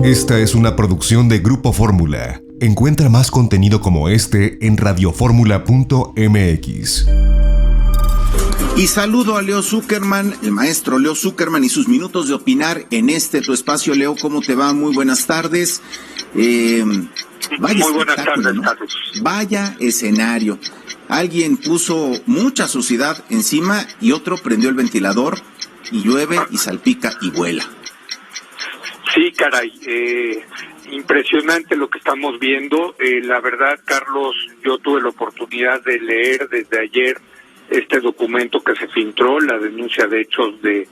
Esta es una producción de Grupo Fórmula. Encuentra más contenido como este en radioformula.mx. Y saludo a Leo Zuckerman, el maestro Leo Zuckerman, y sus minutos de opinar en tu espacio. Leo, ¿cómo te va? Muy buenas tardes. Vaya muy buenas tardes, ¿no? Carlos. Vaya escenario. Alguien puso mucha suciedad encima y otro prendió el ventilador y llueve y salpica y vuela. Sí, caray. Impresionante lo que estamos viendo. La verdad, Carlos, yo tuve la oportunidad de leer desde ayer este documento que se filtró, la denuncia de hechos de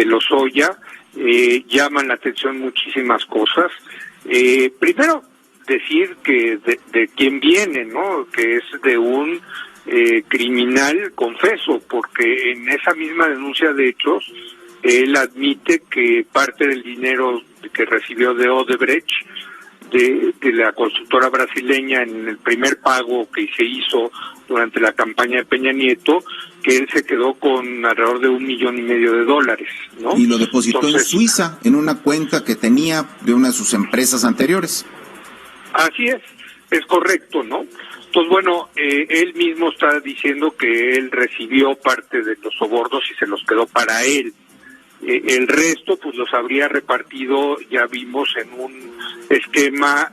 Lozoya. Llaman la atención muchísimas cosas. Primero, decir que de quién viene, ¿no? Que es de un criminal confeso, porque en esa misma denuncia de hechos él admite que parte del dinero que recibió de Odebrecht, de la constructora brasileña, en el primer pago que se hizo durante la campaña de Peña Nieto, que él se quedó con alrededor de $1.5 millones, ¿no? Y lo depositó en Suiza, en una cuenta que tenía de una de sus empresas anteriores. Así es correcto, ¿no? Entonces, bueno, él mismo está diciendo que él recibió parte de los sobornos y se los quedó para él. El resto, pues los habría repartido, ya vimos, en un esquema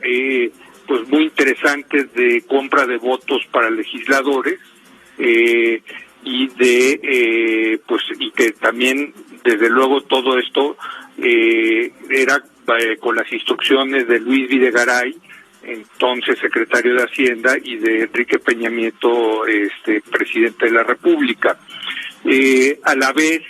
pues muy interesante de compra de votos para legisladores, y y que también, desde luego, todo esto era con las instrucciones de Luis Videgaray, entonces secretario de Hacienda, y de Enrique Peña Nieto, presidente de la República. A la vez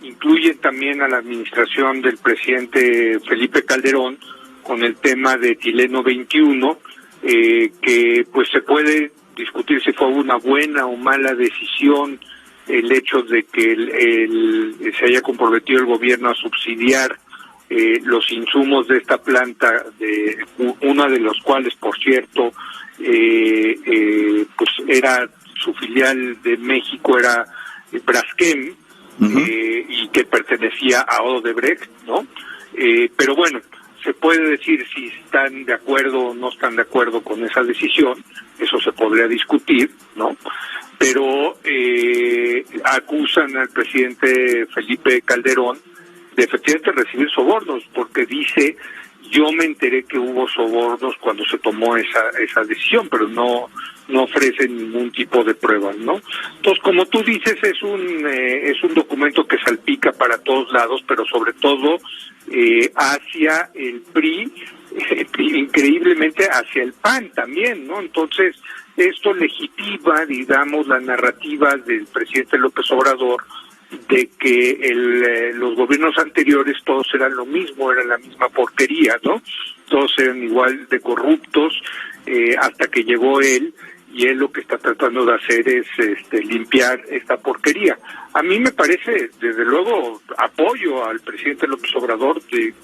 incluyen también a la administración del presidente Felipe Calderón con el tema de Tileno 21, que pues se puede discutir si fue una buena o mala decisión el hecho de que se haya comprometido el gobierno a subsidiar los insumos de esta planta, una de los cuales, por cierto, pues era su filial de México, era Braskem, y que pertenecía a Odebrecht, ¿no? Pero bueno, se puede decir si están de acuerdo o no están de acuerdo con esa decisión, eso se podría discutir, ¿no? Pero acusan al presidente Felipe Calderón de efectivamente recibir sobornos, porque dice: yo me enteré que hubo sobornos cuando se tomó esa decisión, pero no ofrece ningún tipo de pruebas, ¿no? Entonces, como tú dices, es un documento que salpica para todos lados, pero sobre todo hacia el PRI, increíblemente hacia el PAN también, ¿no? Entonces, esto legitima, digamos, la narrativa del presidente López Obrador de que los gobiernos anteriores todos eran lo mismo, eran la misma porquería, ¿no? Todos eran igual de corruptos, hasta que llegó él, y él lo que está tratando de hacer es limpiar esta porquería. A mí me parece, desde luego, apoyo al presidente López Obrador de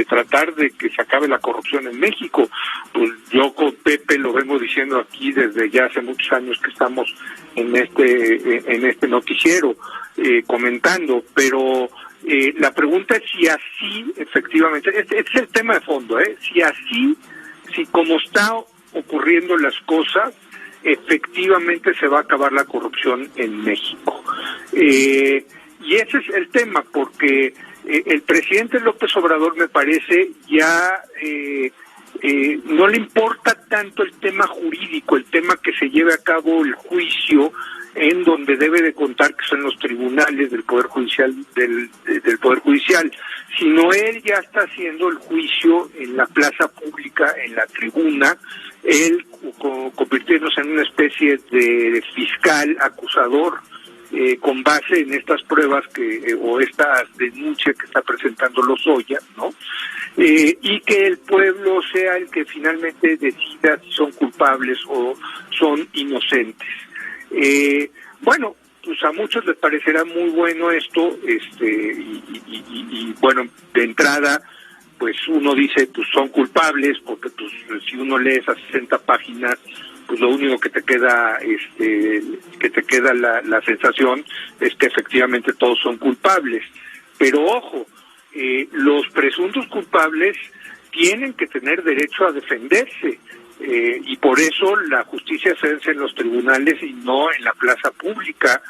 tratar de que se acabe la corrupción en México. Pues yo con Pepe lo vengo diciendo aquí desde ya hace muchos años que estamos en este noticiero comentando, pero la pregunta es si así, efectivamente, este es el tema de fondo, si como está ocurriendo las cosas, efectivamente se va a acabar la corrupción en México. Y ese es el tema, porque el presidente López Obrador, me parece, ya no le importa tanto el tema jurídico, el tema que se lleve a cabo el juicio, en donde debe de contar, que son los tribunales del Poder Judicial, del Poder Judicial, sino él ya está haciendo el juicio en la plaza pública, en la tribuna, él convirtiéndose en una especie de fiscal acusador, con base en estas pruebas o estas denuncias que está presentando Lozoya, ¿no? Y que el pueblo sea el que finalmente decida si son culpables o son inocentes. Bueno, pues a muchos les parecerá muy bueno esto, y bueno, de entrada, pues uno dice, pues son culpables, porque pues si uno lee esas 60 páginas, pues lo único que te queda, la sensación es que efectivamente todos son culpables. Pero ojo, los presuntos culpables tienen que tener derecho a defenderse. Y por eso la justicia se hace en los tribunales y no en la plaza pública,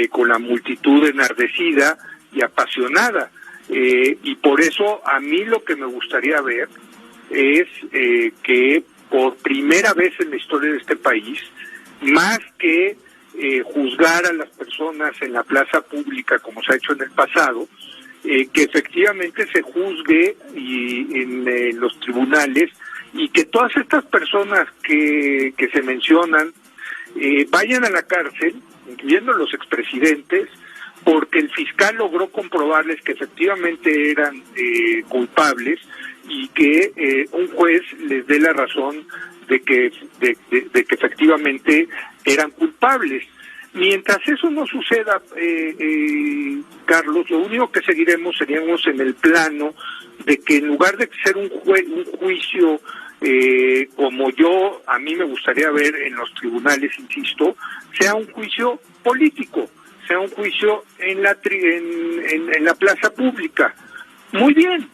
con la multitud enardecida y apasionada. Y por eso a mí lo que me gustaría ver es que por primera vez en la historia de este país, más que juzgar a las personas en la plaza pública como se ha hecho en el pasado, que efectivamente se juzgue en los tribunales, y que todas estas personas que se mencionan vayan a la cárcel, incluyendo los expresidentes, porque el fiscal logró comprobarles que efectivamente eran culpables, y que un juez les dé la razón de que efectivamente eran culpables. Mientras eso no suceda, Carlos, lo único que seríamos en el plano de que en lugar de ser un juicio como a mí me gustaría ver en los tribunales, insisto, sea un juicio político, sea un juicio en la plaza pública. Muy bien,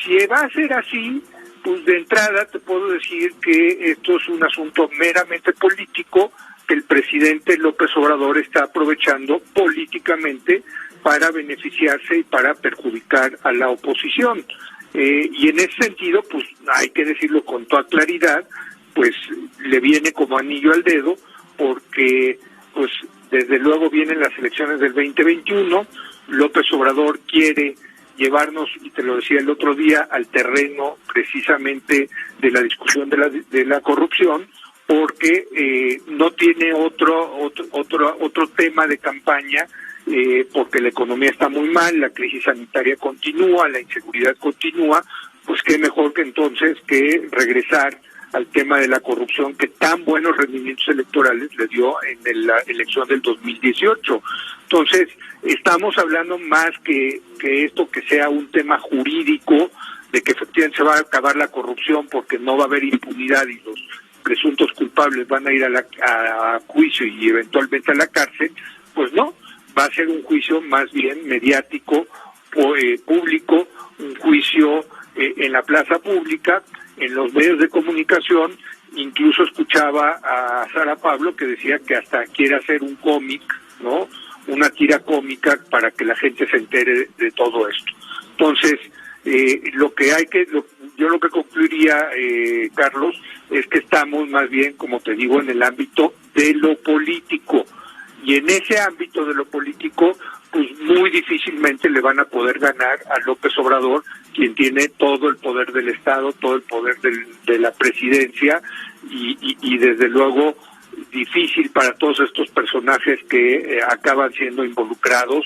si va a ser así, pues de entrada te puedo decir que esto es un asunto meramente político, que el presidente López Obrador está aprovechando políticamente para beneficiarse y para perjudicar a la oposición. Y en ese sentido, pues hay que decirlo con toda claridad, pues le viene como anillo al dedo, porque pues desde luego vienen las elecciones del 2021, López Obrador quiere llevarnos, y te lo decía el otro día, al terreno precisamente de la discusión de la corrupción, porque no tiene otro tema de campaña, porque la economía está muy mal, la crisis sanitaria continúa, la inseguridad continúa, pues qué mejor que entonces que regresar al tema de la corrupción que tan buenos rendimientos electorales le dio en la elección del 2018. Entonces, estamos hablando más que esto que sea un tema jurídico, de que efectivamente se va a acabar la corrupción porque no va a haber impunidad y los presuntos culpables van a ir a juicio y eventualmente a la cárcel. Pues no, va a ser un juicio más bien mediático, público, un juicio en la plaza pública, en los medios de comunicación. Incluso escuchaba a Sara Pablo que decía que hasta quiere hacer un cómic, ¿no? Una tira cómica para que la gente se entere de todo esto. Entonces, yo lo que concluiría, Carlos, es que estamos más bien, como te digo, en el ámbito de lo político. Y en ese ámbito de lo político, pues muy difícilmente le van a poder ganar a López Obrador, quien tiene todo el poder del Estado, todo el poder de la presidencia, y desde luego difícil para todos estos personajes que acaban siendo involucrados,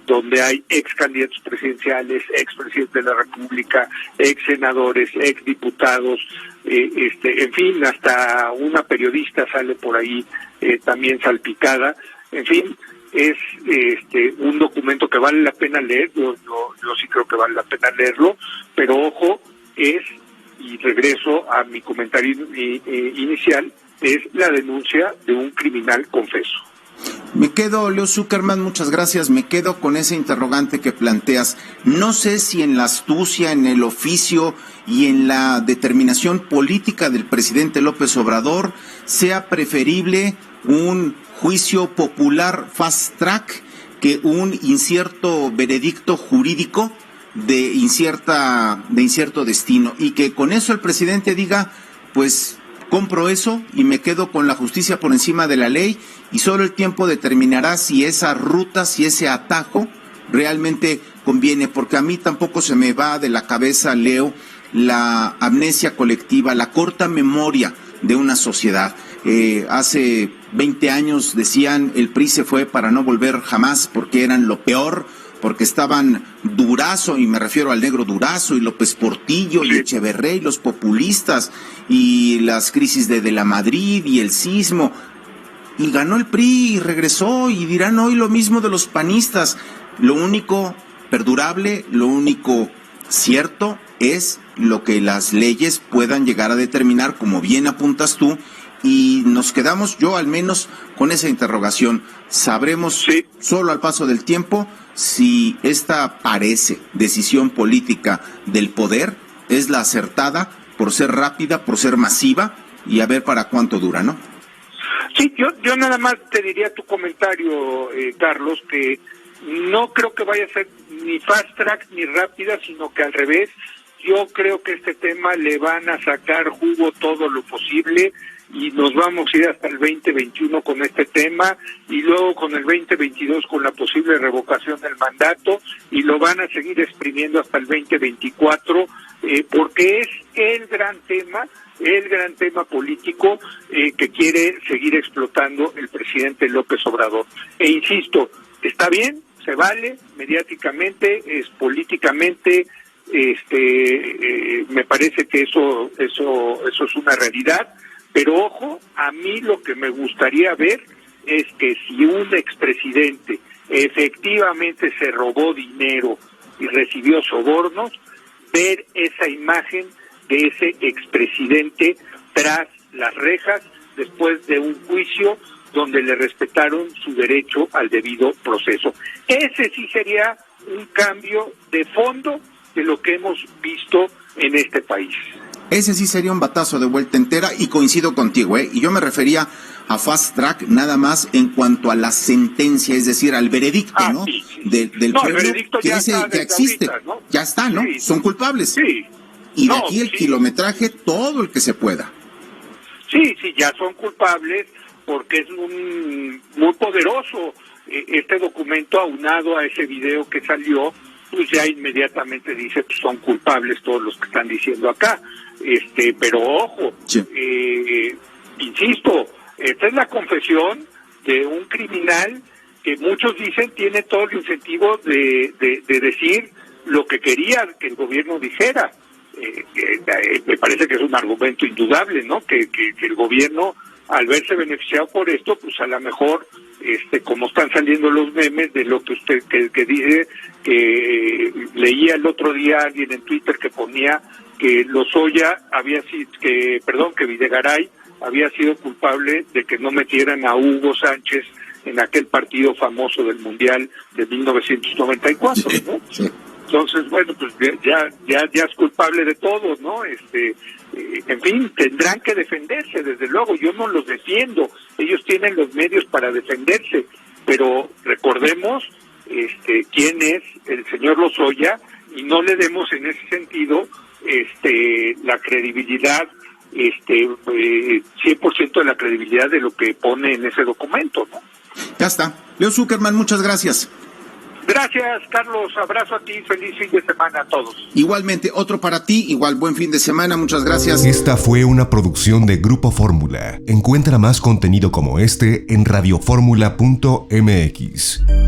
donde hay ex candidatos presidenciales, ex presidentes de la República, ex senadores, ex diputados, en fin, hasta una periodista sale por ahí también salpicada. En fin, es un documento que vale la pena leer. Yo sí creo que vale la pena leerlo, pero ojo, y regreso a mi comentario inicial, es la denuncia de un criminal confeso. Me quedo, Leo Zuckerman, muchas gracias, me quedo con ese interrogante que planteas. No sé si en la astucia, en el oficio y en la determinación política del presidente López Obrador sea preferible un juicio popular fast track que un incierto veredicto jurídico de incierto destino, y que con eso el presidente diga, pues compro eso y me quedo con la justicia por encima de la ley, y solo el tiempo determinará si esa ruta, si ese atajo realmente conviene, porque a mí tampoco se me va de la cabeza, Leo, la amnesia colectiva, la corta memoria de una sociedad. Hace 20 años decían el PRI se fue para no volver jamás porque eran lo peor, porque estaban Durazo, y me refiero al negro Durazo, y López Portillo, y Echeverría, y los populistas, y las crisis de la Madrid, y el sismo, y ganó el PRI, y regresó, y dirán hoy lo mismo de los panistas. Lo único perdurable, lo único cierto es lo que las leyes puedan llegar a determinar, como bien apuntas tú, y nos quedamos, yo al menos, con esa interrogación. Sabremos solo al paso del tiempo si esta parece decisión política del poder es la acertada por ser rápida, por ser masiva y a ver para cuánto dura, ¿no? Sí, yo nada más te diría tu comentario, Carlos, que no creo que vaya a ser ni fast track ni rápida, sino que al revés. Yo creo que este tema le van a sacar jugo todo lo posible y nos vamos a ir hasta el 2021 con este tema y luego con el 2022 con la posible revocación del mandato y lo van a seguir exprimiendo hasta el 2024 porque es el gran tema político que quiere seguir explotando el presidente López Obrador. E insisto, está bien, se vale mediáticamente, es políticamente, me parece que eso es una realidad, pero ojo, a mí lo que me gustaría ver es que si un expresidente efectivamente se robó dinero y recibió sobornos, ver esa imagen de ese expresidente tras las rejas después de un juicio donde le respetaron su derecho al debido proceso. Ese sí sería un cambio de fondo de lo que hemos visto en este país. Ese sí sería un batazo de vuelta entera y coincido contigo, y yo me refería a fast track nada más en cuanto a la sentencia, es decir, al veredicto, ¿no? Sí. Del no, pueblo, el veredicto que ya ese está ya existe, ahorita, ¿no? ya está, ¿no? Sí. Son culpables. Sí. Y de aquí el kilometraje, todo el que se pueda. Sí, ya son culpables porque es muy poderoso este documento aunado a ese video que salió, pues ya inmediatamente dice, pues son culpables todos los que están diciendo acá. Pero ojo, sí. Insisto, esta es la confesión de un criminal que muchos dicen tiene todo el incentivo de decir lo que quería que el gobierno dijera. Me parece que es un argumento indudable, ¿no? Que el gobierno, al verse beneficiado por esto, pues a lo mejor, como están saliendo los memes de lo que usted que dice, que leía el otro día alguien en Twitter que ponía que Lozoya que Videgaray había sido culpable de que no metieran a Hugo Sánchez en aquel partido famoso del Mundial de 1994, ¿no? Sí. Entonces, bueno, pues ya es culpable de todo, ¿no? En fin, tendrán que defenderse, desde luego. Yo no los defiendo, ellos tienen los medios para defenderse, pero recordemos quién es el señor Lozoya y no le demos en ese sentido la credibilidad, 100% de la credibilidad de lo que pone en ese documento, ¿no? Ya está. Leo Zuckerman, muchas gracias. Gracias, Carlos. Abrazo a ti. Feliz fin de semana a todos. Igualmente, otro para ti. Igual, buen fin de semana. Muchas gracias. Esta fue una producción de Grupo Fórmula. Encuentra más contenido como este en radioformula.mx.